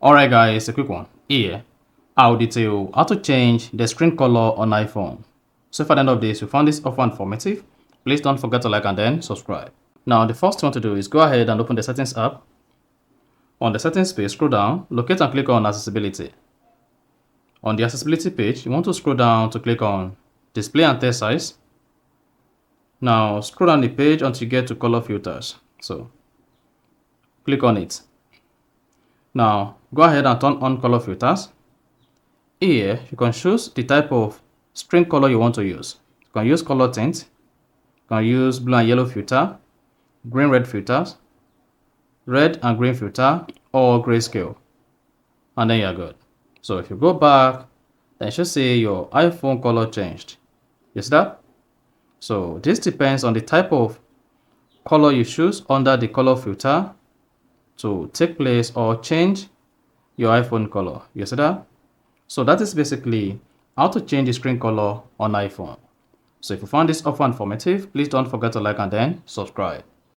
Alright guys, a quick one. Here, I'll detail how to change the screen color on iPhone. So if at the end of this you found this offer informative, please don't forget to like and then subscribe. Now the first thing you want to do is go ahead and open the settings app. On the settings page, scroll down, locate and click on accessibility. On the accessibility page, you want to scroll down to click on display and text size. Now scroll down the page until you get to color filters. So click on it. Now go ahead and turn on color filters. Here you can choose the type of screen color you want to use. You can use color tint, you can use blue and yellow filter, green red filters, red and green filter, or grayscale, and then you're good. So if you go back, then it should say your iPhone color changed. You see that? So this depends on the type of color you choose under the color filter to take place or change your iPhone color. You see that? So that is basically how to change the screen color on iPhone. So if you found this offer informative, please don't forget to like and then subscribe.